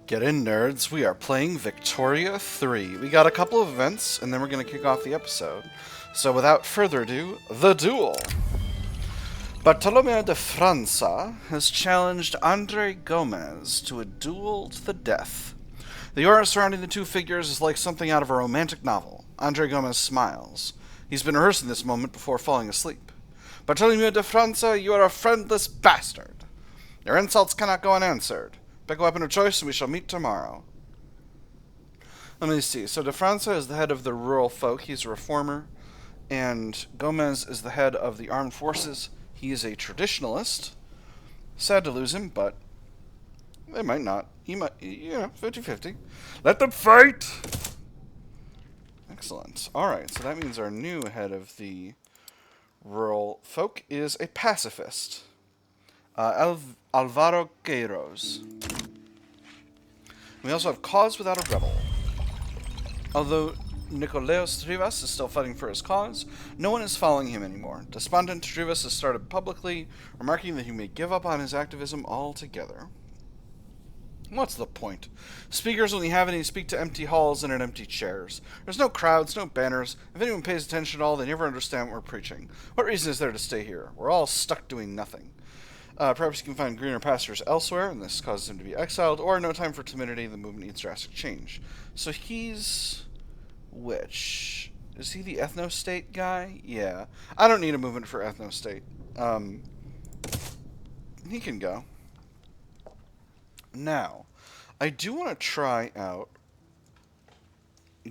Get in, nerds. We are playing Victoria 3. We got a couple of events, and then we're going to kick off the episode. So without further ado, the duel. Bartolomeo de França has challenged Andre Gomez to a duel to the death. The aura surrounding the two figures is like something out of a romantic novel. Andre Gomez smiles. He's been rehearsing this moment before falling asleep. Bartolomeo de França, you are a friendless bastard. Your insults cannot go unanswered. Pick a weapon of choice and we shall meet tomorrow. Let me see. So de França is the head of the rural folk. He's a reformer. And Gomez is the head of the armed forces. He is a traditionalist. Sad to lose him, but they might not. He might, 50-50. Let them fight! Excellent. Alright, so that means our new head of the rural folk is a pacifist. Alvaro Queiroz. We also have Cause Without a Rebel. Although Nicoleos Rivas is still fighting for his cause, no one is following him anymore. Despondent Rivas has started publicly remarking that he may give up on his activism altogether. What's the point? Speakers only have any speak to empty halls and at empty chairs. There's no crowds, no banners. If anyone pays attention at all, they never understand what we're preaching. What reason is there to stay here? We're all stuck doing nothing. Perhaps he can find greener pastures elsewhere, and this causes him to be exiled, or no time for timidity, the movement needs drastic change. So he's... which? Is he the ethno-state guy? Yeah. I don't need a movement for ethno-state. He can go. Now, I do want to try out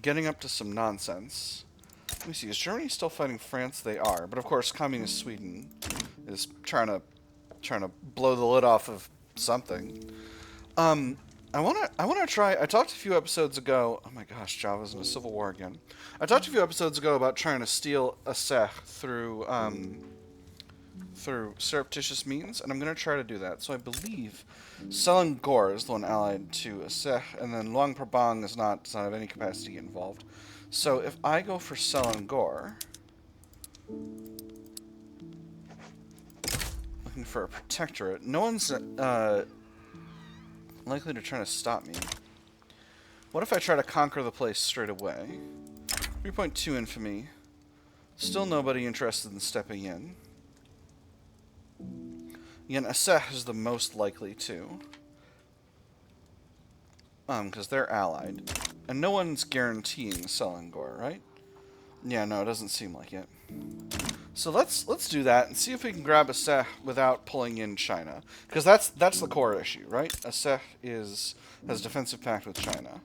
getting up to some nonsense. Let me see, is Germany still fighting France? They are, but of course communist Sweden is trying to blow the lid off of something. I wanna try. I talked a few episodes ago. Oh my gosh, Java's in a civil war again. I talked a few episodes ago about trying to steal Aceh through surreptitious means, and I'm gonna try to do that. So I believe Selangor is the one allied to Aceh, and then Luang Prabang does not have any capacity involved. So if I go for Selangor, looking for a protectorate, no one's likely to try to stop me. What if I try to conquer the place straight away? 3.2 infamy. Still nobody interested in stepping in. Again, Aceh is the most likely to. Because they're allied. And no one's guaranteeing Selangor, right? Yeah, no, it doesn't seem like it. So let's do that and see if we can grab Aceh without pulling in China, because that's the core issue, right? Aceh has defensive pact with China.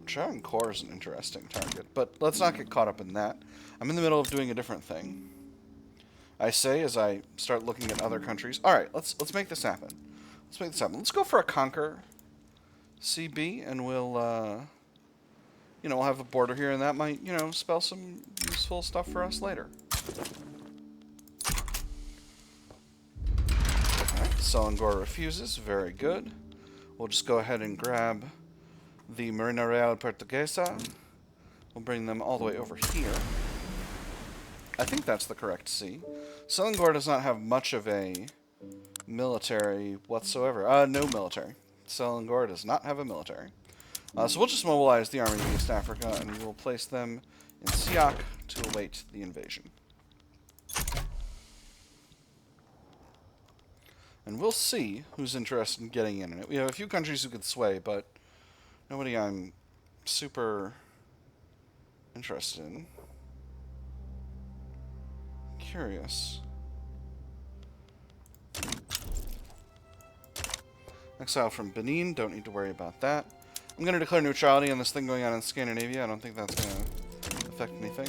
Travancore is an interesting target, but let's not get caught up in that. I'm in the middle of doing a different thing. I say as I start looking at other countries. All right, let's make this happen. Let's make this happen. Let's go for a conquer CB, and we'll we'll have a border here, and that might, spell some useful stuff for us later. Alright, Selangor refuses. Very good. We'll just go ahead and grab the Marina Real Portuguesa. We'll bring them all the way over here. I think that's the correct sea. Selangor does not have much of a military whatsoever. No military. Selangor does not have a military. So we'll just mobilize the army of East Africa, and we will place them in Siak to await the invasion. And we'll see who's interested in getting in it. We have a few countries who could sway, but nobody I'm super interested in. Curious. Exile from Benin, don't need to worry about that. I'm going to declare neutrality on this thing going on in Scandinavia. I don't think that's going to affect anything.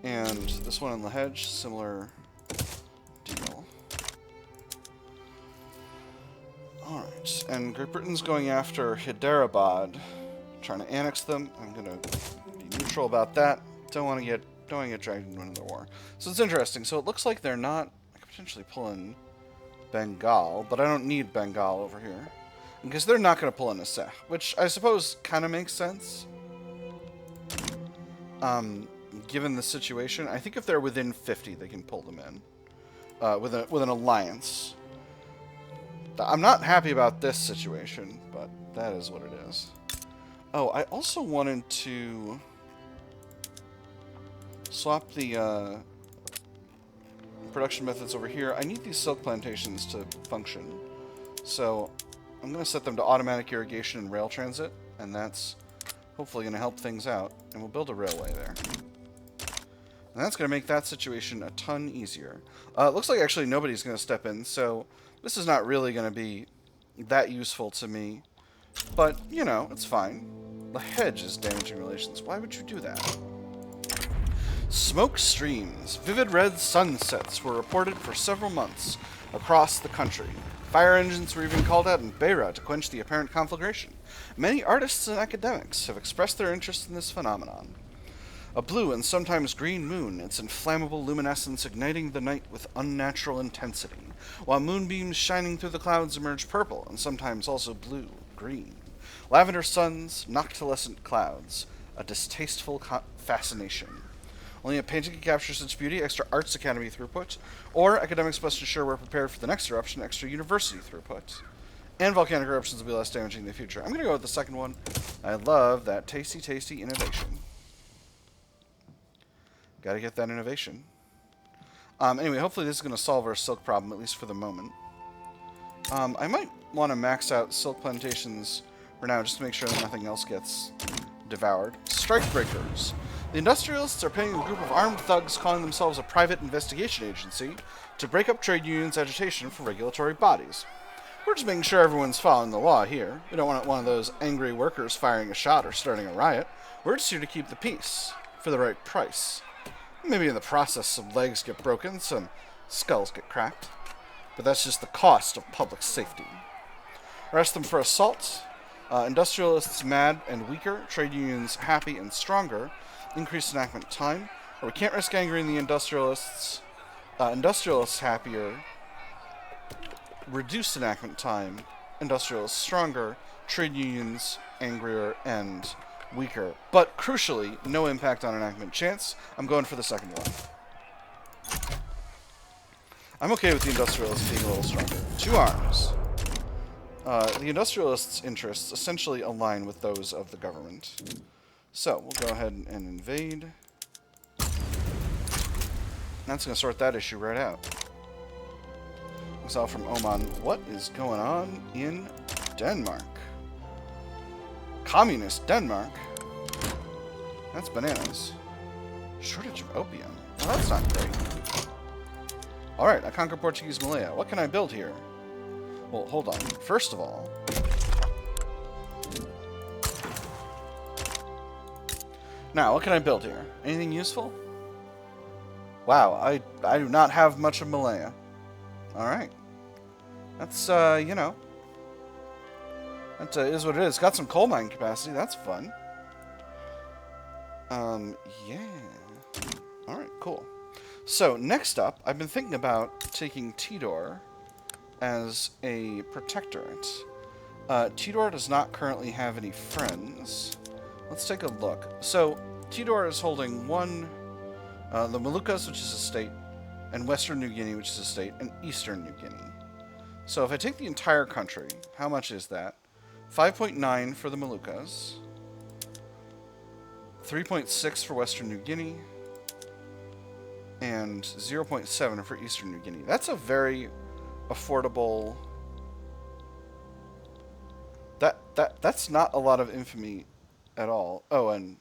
And this one in the hedge, similar deal. Alright, and Great Britain's going after Hyderabad, trying to annex them. I'm going to be neutral about that. Don't want to get dragged into another war. So it's interesting. So it looks like they're not... I could potentially pull in Bengal, but I don't need Bengal over here. Because they're not going to pull in Aceh, which I suppose kind of makes sense. Given the situation, I think if they're within 50, they can pull them in. with an alliance. I'm not happy about this situation, but that is what it is. Oh, I also wanted to swap the production methods over here. I need these silk plantations to function, so I'm going to set them to automatic irrigation and rail transit, and that's hopefully going to help things out, and we'll build a railway there. And that's going to make that situation a ton easier. It looks like actually nobody's going to step in, so this is not really going to be that useful to me. But, you know, it's fine. The hedge is damaging relations. Why would you do that? Smoke streams. Vivid red sunsets were reported for several months across the country. Fire engines were even called out in Beira to quench the apparent conflagration. Many artists and academics have expressed their interest in this phenomenon. A blue and sometimes green moon, its inflammable luminescence igniting the night with unnatural intensity, while moonbeams shining through the clouds emerge purple and sometimes also blue, green. Lavender suns, noctilescent clouds, a distasteful fascination. Only a painting can capture such beauty, extra Arts Academy throughput, or academics must ensure we're prepared for the next eruption, extra university throughput. And volcanic eruptions will be less damaging in the future. I'm going to go with the second one. I love that tasty, tasty innovation. Gotta get that innovation. Anyway, hopefully this is going to solve our silk problem, at least for the moment. I might want to max out silk plantations for now, just to make sure that nothing else gets devoured. Strikebreakers. The industrialists are paying a group of armed thugs calling themselves a private investigation agency to break up trade unions' agitation for regulatory bodies. We're just making sure everyone's following the law here. We don't want one of those angry workers firing a shot or starting a riot. We're just here to keep the peace, for the right price. Maybe in the process some legs get broken, some skulls get cracked. But that's just the cost of public safety. Arrest them for assault. Industrialists mad and weaker. Trade unions happy and stronger. Increased enactment time. Or we can't risk angering the industrialists. Industrialists happier. Reduced enactment time. Industrialists stronger. Trade unions angrier and weaker. But crucially, no impact on enactment chance. I'm going for the second one. I'm okay with the industrialists being a little stronger. 2 arms. The industrialists' interests essentially align with those of the government. So, we'll go ahead and invade. That's going to sort that issue right out. Exile from Oman. What is going on in Denmark? Communist Denmark? That's bananas. Shortage of opium. Well, that's not great. Alright, I conquer Portuguese Malaya. What can I build here? Well, hold on. First of all... Now, what can I build here? Anything useful? Wow, I do not have much of Malaya. Alright. That's, you know... That is what it is. Got some coal mine capacity. That's fun. Yeah. Alright, cool. So, next up, I've been thinking about taking Tidor as a protectorate. Tidor does not currently have any friends. Let's take a look. So, Tidor is holding the Moluccas, which is a state, and Western New Guinea, which is a state, and Eastern New Guinea. So, if I take the entire country, how much is that? 5.9 for the Moluccas, 3.6 for Western New Guinea, and 0.7 for Eastern New Guinea. That's a very affordable... That's not a lot of infamy at all. Oh, and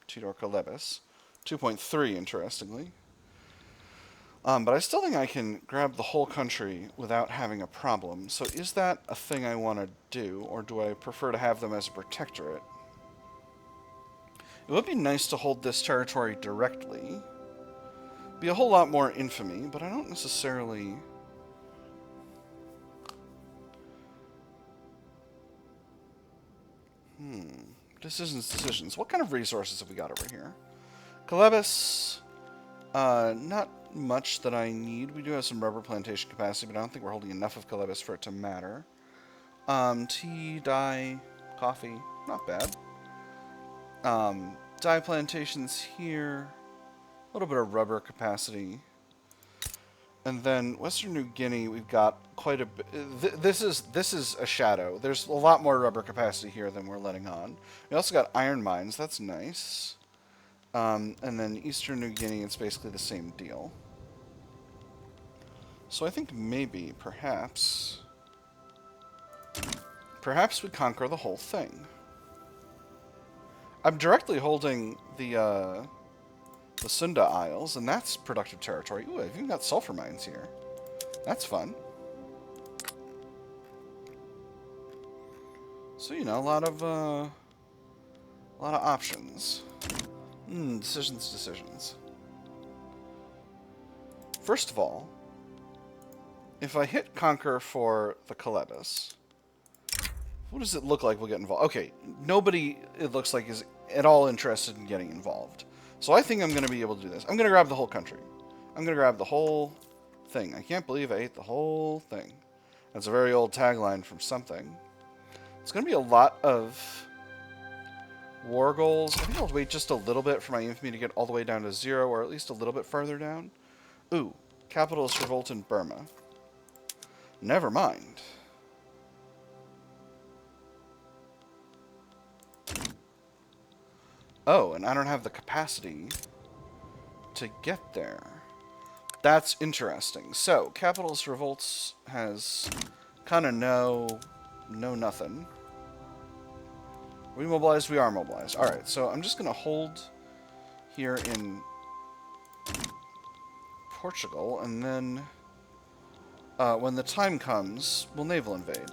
Tidor Colebes, 2.3, interestingly. But I still think I can grab the whole country without having a problem. So is that a thing I want to do, or do I prefer to have them as a protectorate? It would be nice to hold this territory directly. Be a whole lot more infamy, but I don't necessarily... Decisions. What kind of resources have we got over here? Colebes... not much that I need. We do have some rubber plantation capacity, but I don't think we're holding enough of Colebes for it to matter. Tea, dye, coffee, not bad. Dye plantations here. A little bit of rubber capacity. And then Western New Guinea, we've got quite a bit. This is a shadow. There's a lot more rubber capacity here than we're letting on. We also got iron mines. That's nice. And then Eastern New Guinea, it's basically the same deal. So I think maybe, perhaps we conquer the whole thing. I'm directly holding the Sunda Isles, and that's productive territory. Ooh, I've even got sulfur mines here. That's fun. So, you know, a lot of options. Decisions. First of all, if I hit conquer for the Coletas, what does it look like we'll get involved? Okay, nobody, it looks like, is at all interested in getting involved. So I think I'm going to be able to do this. I'm going to grab the whole country. I'm going to grab the whole thing. I can't believe I ate the whole thing. That's a very old tagline from something. It's going to be a lot of war goals. I think I'll wait just a little bit for my infamy to get all the way down to 0, or at least a little bit further down. Ooh, capitalist revolt in Burma. Never mind. Oh, and I don't have the capacity to get there. That's interesting. So, capitalist revolts has kind of no nothing. Are we mobilized? We are mobilized. Alright, so I'm just going to hold here in Portugal, and then when the time comes, we'll naval invade.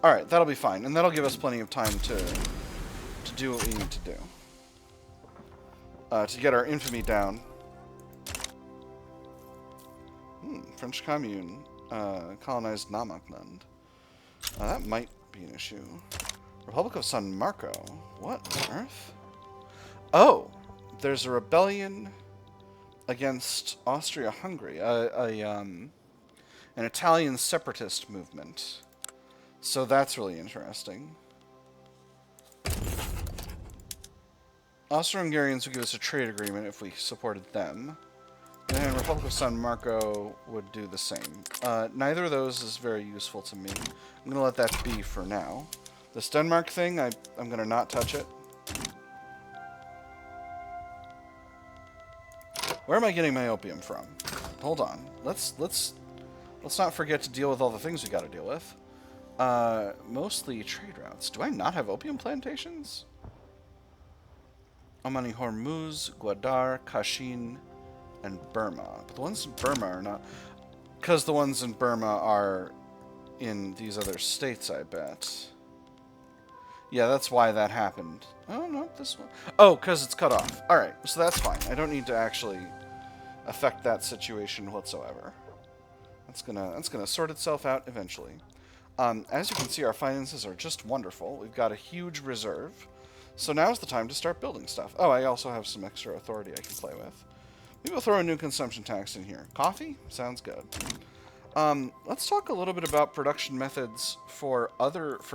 Alright, that'll be fine, and that'll give us plenty of time to do what we need to do. To get our infamy down. French Commune colonized Namakland. That might be an issue. Republic of San Marco. What on earth? Oh, there's a rebellion against Austria-Hungary. An Italian separatist movement. So that's really interesting. Austro-Hungarians would give us a trade agreement if we supported them. And Republic of San Marco would do the same. Neither of those is very useful to me. I'm going to let that be for now. This Denmark thing, I'm going to not touch it. Where am I getting my opium from? Hold on. Let's not forget to deal with all the things we got to deal with. Mostly trade routes. Do I not have opium plantations? Omani Hormuz, Gwadar, Kashin, and Burma. But the ones in Burma are not... Because the ones in Burma are in these other states, I bet. Yeah, that's why that happened. Oh, no, this one. Oh, because it's cut off. Alright, so that's fine. I don't need to actually affect that situation whatsoever. That's gonna sort itself out eventually. As you can see, our finances are just wonderful. We've got a huge reserve. So now's the time to start building stuff. Oh, I also have some extra authority I can play with. Maybe we'll throw a new consumption tax in here. Coffee? Sounds good. Let's talk a little bit about production methods for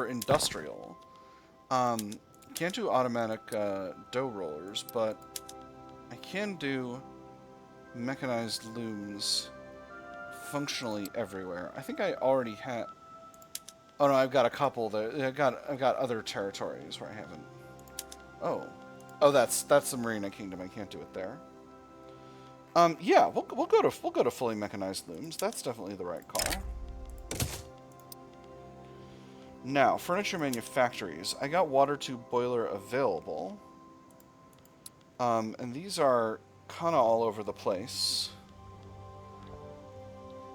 industrial. Can't do automatic dough rollers, but I can do mechanized looms functionally everywhere. I think I already had... Oh no, I've got a couple there. I've got other territories where I haven't. Oh, that's the Marina Kingdom. I can't do it there. Yeah, we'll go to fully mechanized looms. That's definitely the right call. Now, furniture manufactories. I got water tube boiler available. And these are kind of all over the place.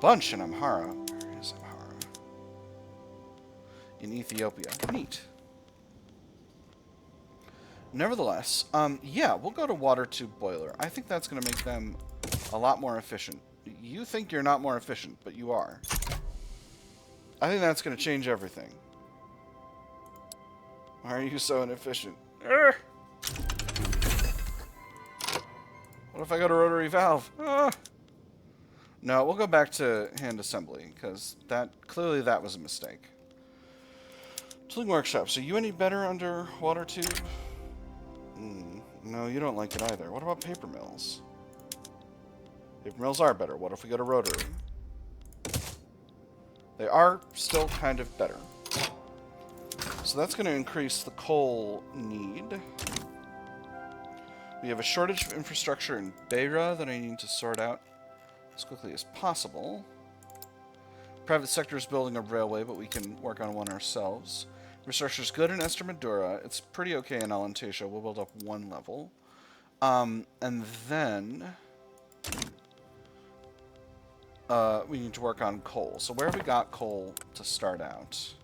Bunch in Amhara. Where is Amhara? In Ethiopia. Neat. Nevertheless, yeah, we'll go to water tube boiler. I think that's going to make them a lot more efficient. You think you're not more efficient, but you are. I think that's going to change everything. Why are you so inefficient? Urgh! What if I go to rotary valve? No, we'll go back to hand assembly, because clearly that was a mistake. Tooling workshop. So you any better under water tube? No, you don't like it either. What about paper mills? Paper mills are better. What if we go to rotary? They are still kind of better. So that's going to increase the coal need. We have a shortage of infrastructure in Beira that I need to sort out as quickly as possible. Private sector is building a railway, but we can work on one ourselves. Infrastructure is good in Estremadura. It's pretty okay in Alentejo. We'll build up one level. And then we need to work on coal. So where have we got coal to start out?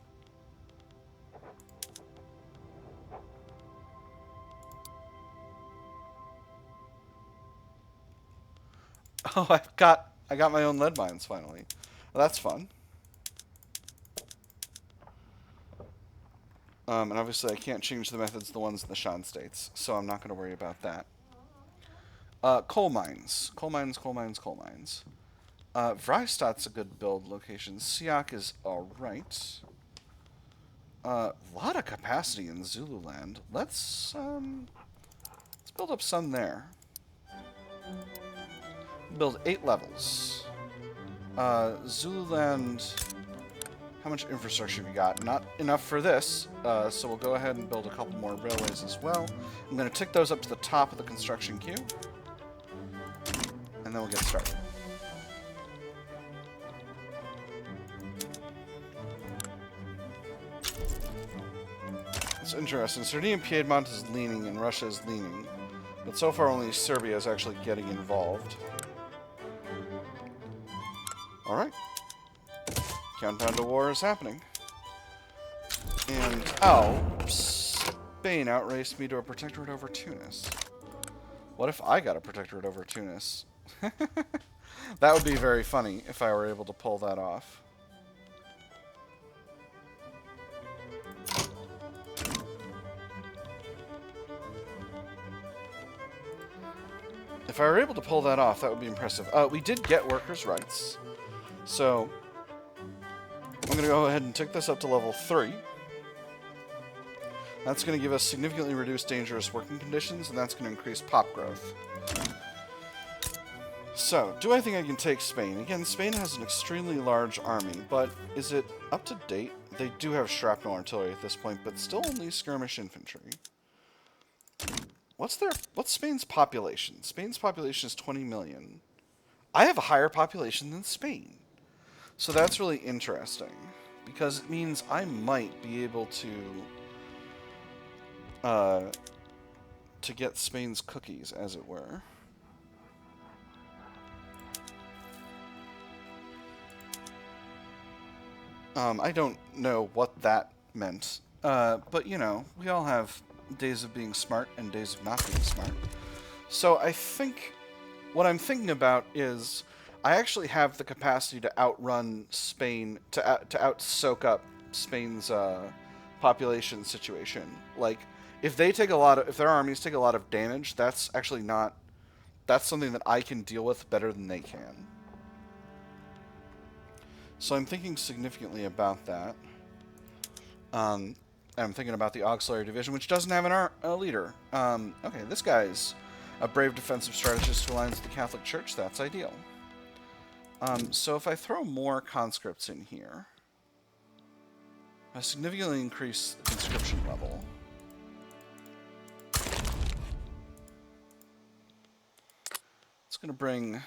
Oh, I got my own lead mines finally. Well, that's fun. And obviously I can't change the methods the ones in the Shan states, so I'm not going to worry about that. Coal mines. Coal mines, coal mines, coal mines. Vrystad's a good build location. Siak is alright. A lot of capacity in Zululand. Let's build up some there. Build 8 levels. Zululand, how much infrastructure have you got? Not enough for this, so we'll go ahead and build a couple more railways as well. I'm going to tick those up to the top of the construction queue, and then we'll get started. It's interesting. Sardinia and Piedmont is leaning, and Russia is leaning, but so far only Serbia is actually getting involved. Alright. Countdown to war is happening. And, oh, Spain outraced me to a protectorate over Tunis. What if I got a protectorate over Tunis? That would be very funny if I were able to pull that off. If I were able to pull that off, that would be impressive. We did get workers' rights. So, I'm going to go ahead and tick this up to level 3. That's going to give us significantly reduced dangerous working conditions, and that's going to increase pop growth. So, do I think I can take Spain? Again, Spain has an extremely large army, but is it up to date? They do have shrapnel artillery at this point, but still only skirmish infantry. What's Spain's population? Spain's population is 20 million. I have a higher population than Spain. So that's really interesting, because it means I might be able to get Spain's cookies, as it were. I don't know what that meant, but you know, we all have days of being smart and days of not being smart. So I think what I'm thinking about is I actually have the capacity to outrun Spain, to out-soak up Spain's population situation. Like, if their armies take a lot of damage, that's something that I can deal with better than they can. So I'm thinking significantly about that. And I'm thinking about the auxiliary division, which doesn't have a leader. Okay, this guy's a brave defensive strategist who aligns with the Catholic Church. That's ideal. So if I throw more conscripts in here, I significantly increase the conscription level. It's going to bring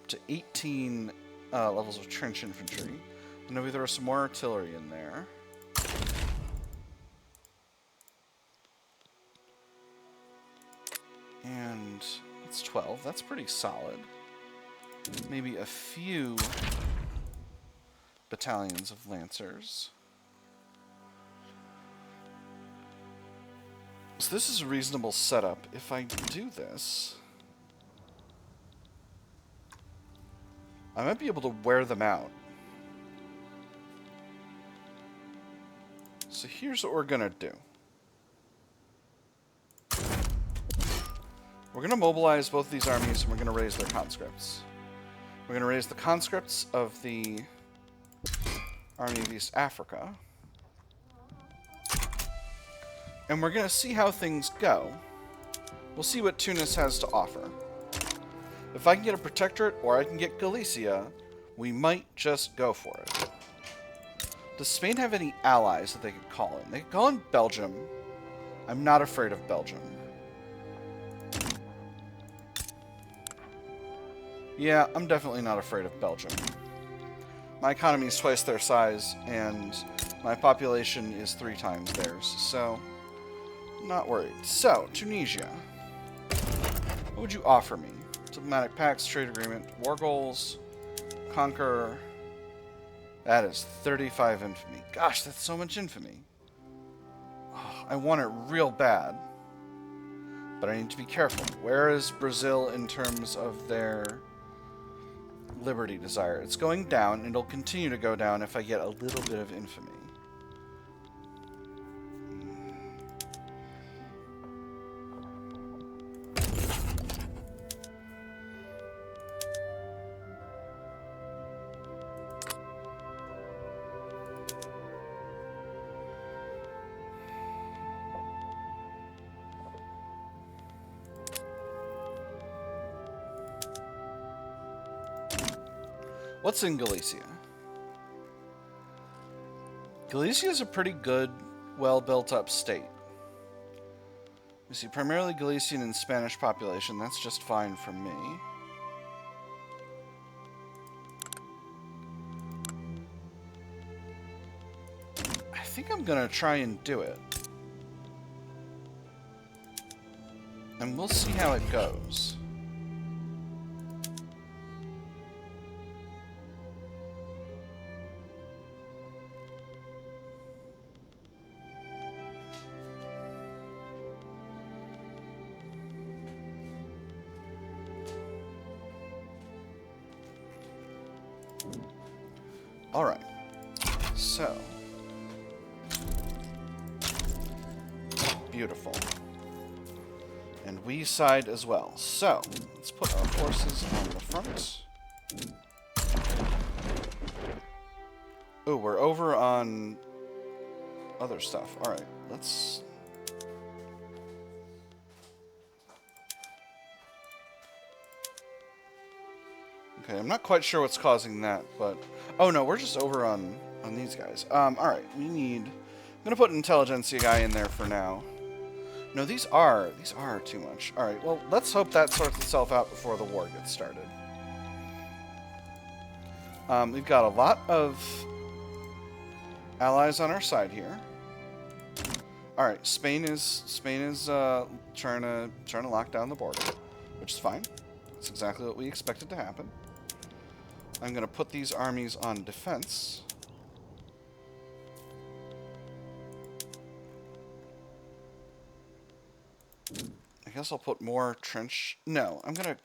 to 18 levels of trench infantry. And then we throw some more artillery in there. And that's 12. That's pretty solid. Maybe a few battalions of lancers. So this is a reasonable setup. If I do this, I might be able to wear them out. So here's what we're gonna do. We're gonna mobilize both of these armies, and we're gonna raise their conscripts. We're gonna raise the conscripts of the Army of East Africa. And we're gonna see how things go. We'll see what Tunis has to offer. If I can get a protectorate or I can get Galicia, we might just go for it. Does Spain have any allies that they could call in? They could call in Belgium. I'm not afraid of Belgium. Yeah, I'm definitely not afraid of Belgium. My economy is twice their size, and my population is 3 times theirs, so not worried. So, Tunisia. What would you offer me? Diplomatic pacts, trade agreement, war goals, conquer. That is 35 infamy. Gosh, that's so much infamy. Oh, I want it real bad. But I need to be careful. Where is Brazil in terms of their liberty desire? It's going down, and it'll continue to go down if I get a little bit of infamy. What's in Galicia? Galicia is a pretty good, well-built-up state. We see primarily Galician and Spanish population. That's just fine for me. I think I'm going to try and do it. And we'll see how it goes. Alright, so, beautiful. And we side as well. So, let's put our forces on the front. Oh, we're over on other stuff. Alright, let's... Okay, I'm not quite sure what's causing that, but... Oh no, we're just over on these guys. Alright, we need... I'm gonna put an intelligentsia guy in there for now. No, these are too much. Alright, well, let's hope that sorts itself out before the war gets started. We've got a lot of allies on our side here. Alright, Spain is trying to lock down the border, which is fine. That's exactly what we expected to happen. I'm going to put these armies on defense. I guess I'll put more trench... No, I'm going to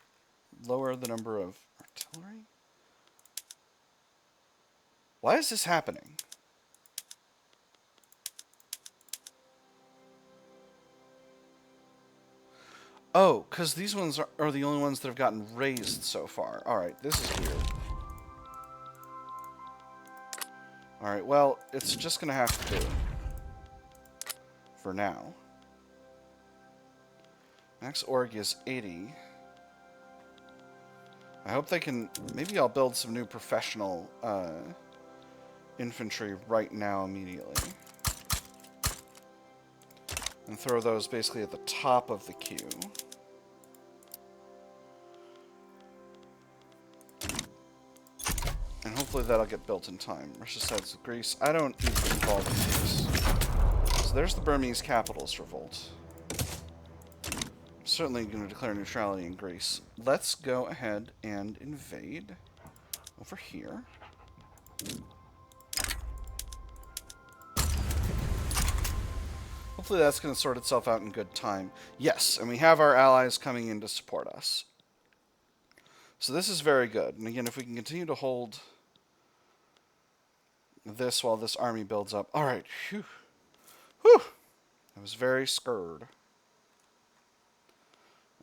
lower the number of artillery. Why is this happening? Oh, because these ones are the only ones that have gotten raised so far. Alright, this is weird. Alright, well, it's just going to have to do. For now. Max org is 80. I hope they can... Maybe I'll build some new professional infantry right now immediately. And throw those basically at the top of the queue. And hopefully that'll get built in time. Russia sides with Greece. I don't need to get involved in Greece. So there's the Burmese capitalist revolt. I'm certainly going to declare neutrality in Greece. Let's go ahead and invade over here. Hopefully that's going to sort itself out in good time. Yes, and we have our allies coming in to support us. So this is very good. And again, if we can continue to hold this while this army builds up. Alright, whew. Whew. I was very scared.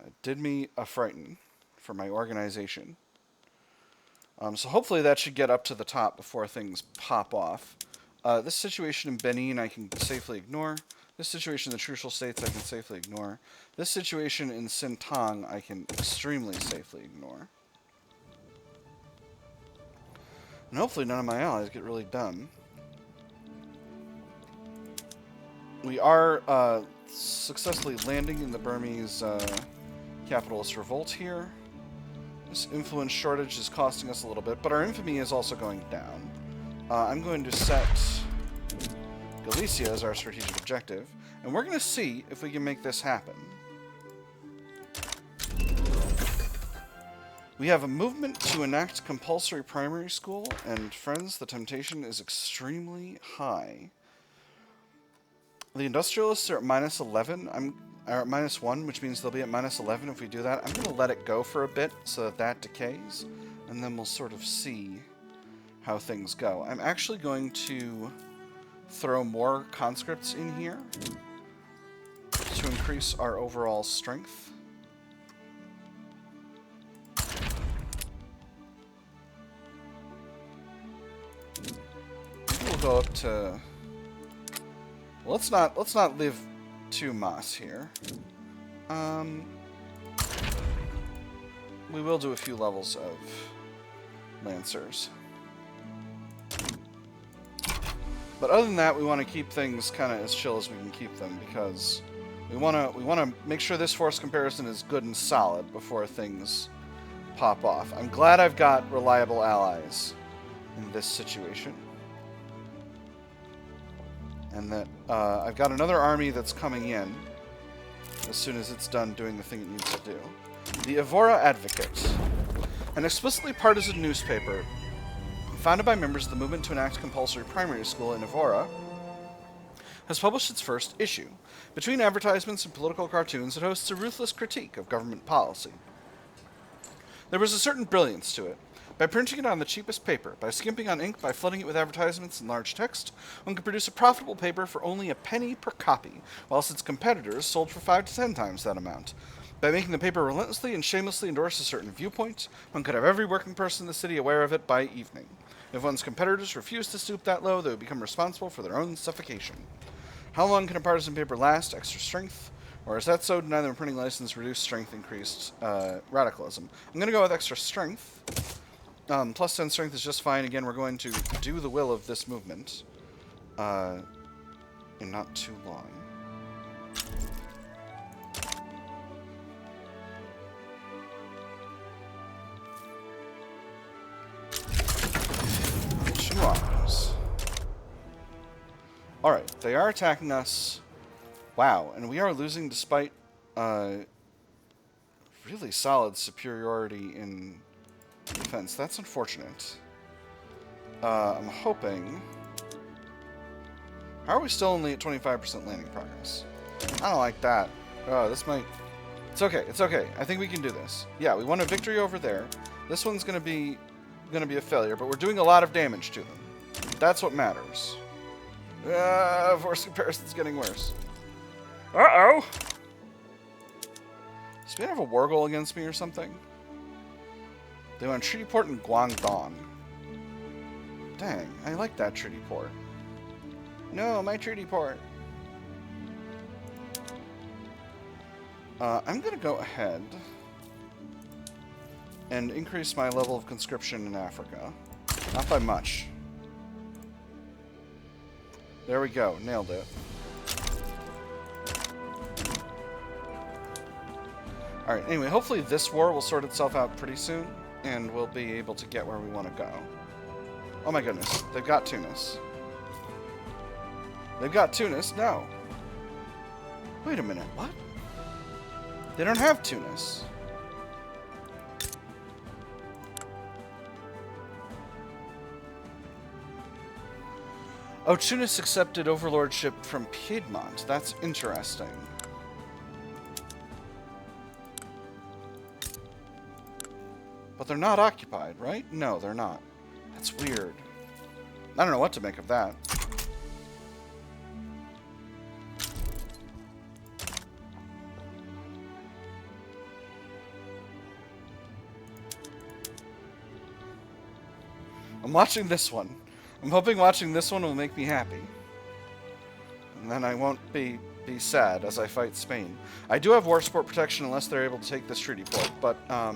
It did me a frighten for my organization. So hopefully that should get up to the top before things pop off. This situation in Benin I can safely ignore. This situation in the Trucial States I can safely ignore. This situation in Sintang I can extremely safely ignore. And hopefully none of my allies get really done. We are successfully landing in the Burmese capitalist revolt here. This influence shortage is costing us a little bit, but our infamy is also going down. I'm going to set Galicia as our strategic objective, and we're going to see if we can make this happen. We have a movement to enact compulsory primary school, and friends, the temptation is extremely high. The industrialists are at minus 11. Are at minus 1, which means they'll be at minus 11 if we do that. I'm going to let it go for a bit so that that decays, and then we'll sort of see how things go. I'm actually going to throw more conscripts in here to increase our overall strength. Maybe we'll go up to... Well, let's not live too mass here. We will do a few levels of Lancers. But other than that, we want to keep things kind of as chill as we can keep them, because we want to make sure this force comparison is good and solid before things pop off. I'm glad I've got reliable allies in this situation. And that I've got another army that's coming in as soon as it's done doing the thing it needs to do. The Evora Advocate, an explicitly partisan newspaper founded by members of the movement to enact compulsory primary school in Evora, has published its first issue. Between advertisements and political cartoons, it hosts a ruthless critique of government policy. There was a certain brilliance to it. By printing it on the cheapest paper, by skimping on ink, by flooding it with advertisements and large text, one could produce a profitable paper for only a penny per copy, whilst its competitors sold for 5 to 10 times that amount. By making the paper relentlessly and shamelessly endorse a certain viewpoint, one could have every working person in the city aware of it by evening. If one's competitors refused to stoop that low, they would become responsible for their own suffocation. How long can a partisan paper last? Extra strength? Or is that so? Deny them a printing license, reduced strength, increased radicalism. I'm going to go with extra strength. Plus 10 strength is just fine. Again, we're going to do the will of this movement in not too long. Alright, they are attacking us. Wow, and we are losing despite really solid superiority in defense. That's unfortunate. I'm hoping... How are we still only at 25% landing progress? I don't like that. Oh, this might... It's okay, it's okay. I think we can do this. Yeah, we won a victory over there. This one's gonna be a failure, but we're doing a lot of damage to them. That's what matters. Force comparison's getting worse. Uh-oh! Does Spain have a war goal against me or something? They want a treaty port in Guangdong. Dang, I like that treaty port. No, my treaty port. I'm gonna go ahead and increase my level of conscription in Africa. Not by much. There we go. Nailed it. Alright, anyway, hopefully this war will sort itself out pretty soon, and we'll be able to get where we want to go. Oh my goodness. They've got Tunis. They've got Tunis? No. Wait a minute. What? They don't have Tunis. Oh, Tunis accepted overlordship from Piedmont. That's interesting. But they're not occupied, right? No, they're not. That's weird. I don't know what to make of that. I'm watching this one. I'm hoping watching this one will make me happy. And then I won't be be sad as I fight Spain. I do have war support protection unless they're able to take this treaty port, but I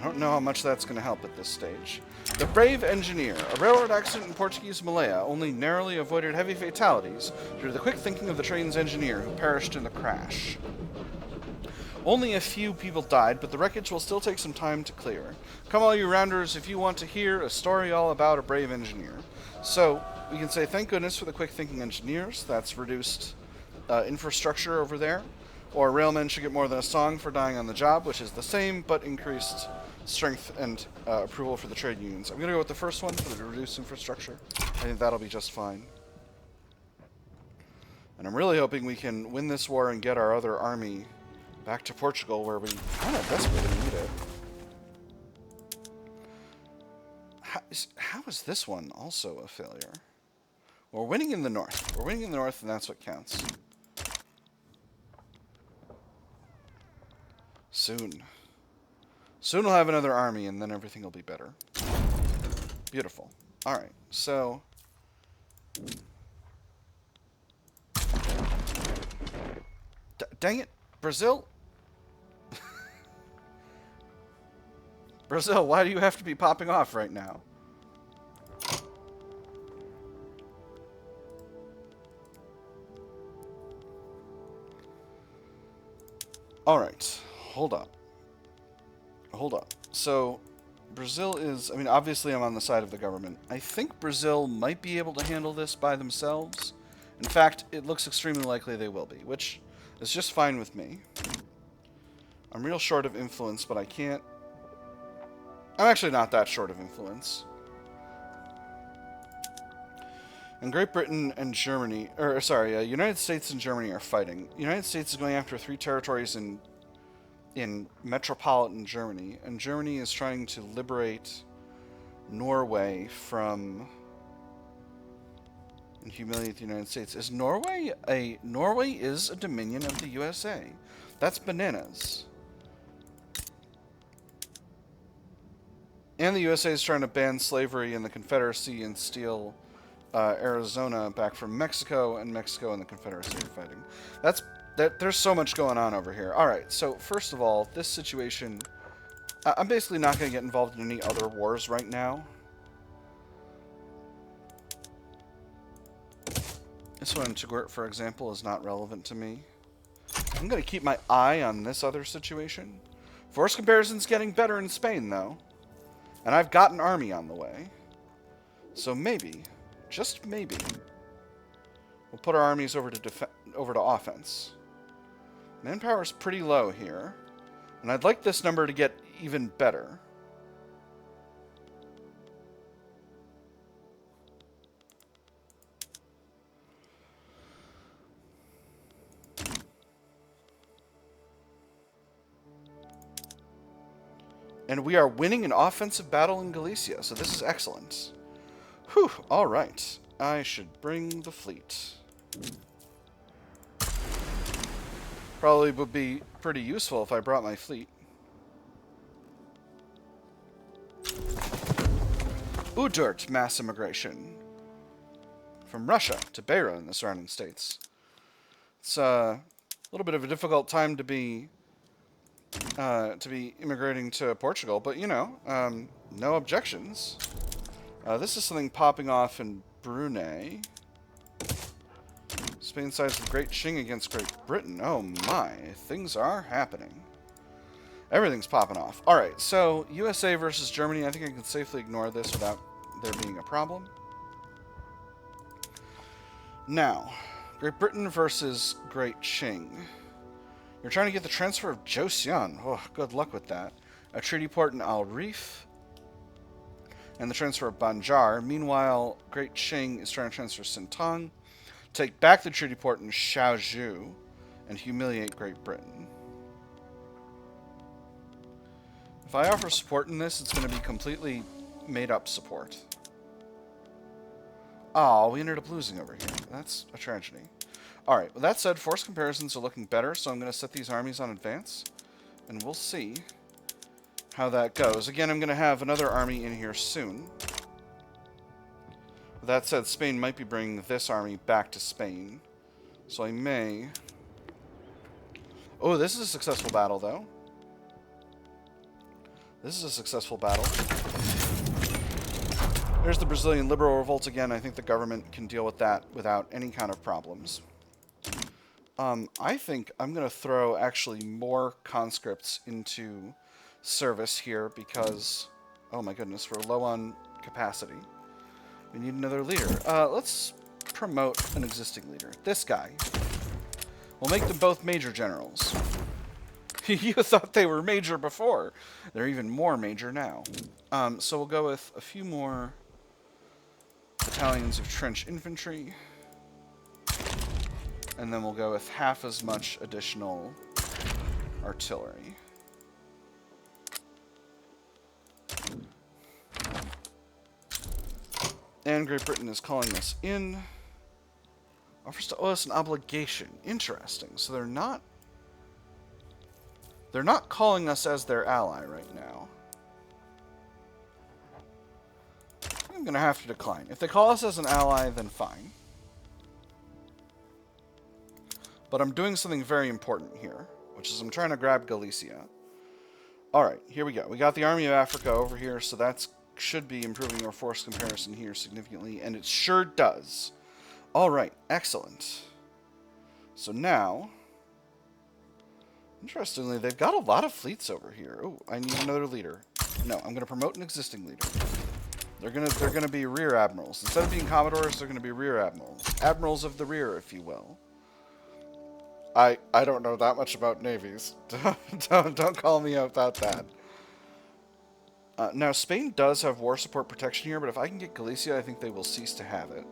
don't know how much that's going to help at this stage. The Brave Engineer. A railroad accident in Portuguese Malaya only narrowly avoided heavy fatalities due to the quick thinking of the train's engineer who perished in the crash. Only a few people died, but the wreckage will still take some time to clear. Come all you rounders if you want to hear a story all about a brave engineer. So, we can say thank goodness for the quick thinking engineers. That's reduced infrastructure over there. Or railmen should get more than a song for dying on the job, which is the same, but increased strength and approval for the trade unions. I'm going to go with the first one for the reduced infrastructure. I think that'll be just fine. And I'm really hoping we can win this war and get our other army back to Portugal, where we kind of desperately need it. How is this one also a failure? We're winning in the north. We're winning in the north, and that's what counts. Soon. Soon we'll have another army, and then everything will be better. Beautiful. Alright, so... dang it! Brazil? Brazil, why do you have to be popping off right now? Alright, hold up. Hold up. So, Brazil is... I mean, obviously I'm on the side of the government. I think Brazil might be able to handle this by themselves. In fact, it looks extremely likely they will be, which is just fine with me. I'm real short of influence, but I can't... I'm actually not that short of influence. And Great Britain and Germany... or, sorry, United States and Germany are fighting. United States is going after 3 territories in metropolitan Germany, and Germany is trying to liberate Norway from... and humiliate the United States. Is Norway a... Norway is a dominion of the USA. That's bananas. And the USA is trying to ban slavery in the Confederacy and steal Arizona back from Mexico, and Mexico and the Confederacy are fighting. There's so much going on over here. Alright, so first of all, this situation... I'm basically not going to get involved in any other wars right now. This one in Tugurt, for example, is not relevant to me. I'm going to keep my eye on this other situation. Force comparison's getting better in Spain, though. And I've got an army on the way. So maybe, just maybe, we'll put our armies over to offense. Manpower's pretty low here. And I'd like this number to get even better. And we are winning an offensive battle in Galicia, so this is excellent. Whew, alright. I should bring the fleet. Probably would be pretty useful if I brought my fleet. Udurt mass immigration. From Russia to Beira in the surrounding states. It's a little bit of a difficult time to be immigrating to Portugal, but you know, no objections. This is something popping off in Brunei. Spain sides the Great Qing against Great Britain. Oh my, things are happening. Everything's popping off. Alright, so USA versus Germany. I think I can safely ignore this without there being a problem. Now, Great Britain versus Great Qing. You're trying to get the transfer of Joseon. Oh, good luck with that. A treaty port in Al Rif. And the transfer of Banjar. Meanwhile, Great Qing is trying to transfer Sintang. Take back the treaty port in Shaozhou. And humiliate Great Britain. If I offer support in this, it's going to be completely made-up support. Oh, we ended up losing over here. That's a tragedy. Alright, with that said, force comparisons are looking better, so I'm going to set these armies on advance. And we'll see how that goes. Again, I'm going to have another army in here soon. With that said, Spain might be bringing this army back to Spain. So I may... Oh, this is a successful battle, though. This is a successful battle. There's the Brazilian liberal revolt again. I think the government can deal with that without any kind of problems. I think I'm going to throw actually more conscripts into service here because, oh my goodness, we're low on capacity. We need another leader. Let's promote an existing leader. This guy. We'll make them both major generals. You thought they were major before. They're even more major now. So we'll go with a few more battalions of trench infantry. And then we'll go with half as much additional artillery. And Great Britain is calling us in. Offers to owe us an obligation. Interesting. So they're not calling us as their ally right now. I'm going to have to decline. If they call us as an ally, then fine. But I'm doing something very important here, which is I'm trying to grab Galicia. Alright, here we go. We got the Army of Africa over here, so that should be improving our force comparison here significantly, and it sure does. Alright, excellent. So now, interestingly, they've got a lot of fleets over here. Oh, I need another leader. No, I'm going to promote an existing leader. They're gonna be rear admirals. Instead of being commodores, they're going to be rear admirals. Admirals of the rear, if you will. I don't know that much about navies. Don't call me out about that. Now, Spain does have war support protection here, but if I can get Galicia, I think they will cease to have it.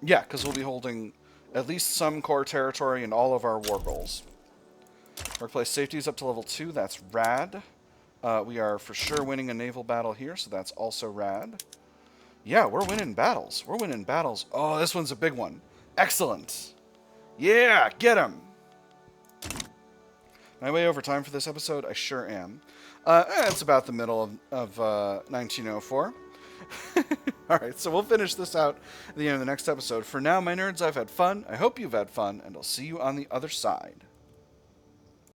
Yeah, because we'll be holding at least some core territory in all of our war goals. Workplace safety is up to level 2. That's rad. We are for sure winning a naval battle here, so that's also rad. Yeah, we're winning battles. We're winning battles. Oh, this one's a big one. Excellent. Yeah, get him. Am I way over time for this episode? I sure am. It's about the middle of 1904. Alright, so we'll finish this out at the end of the next episode. For now, my nerds, I've had fun. I hope you've had fun, and I'll see you on the other side.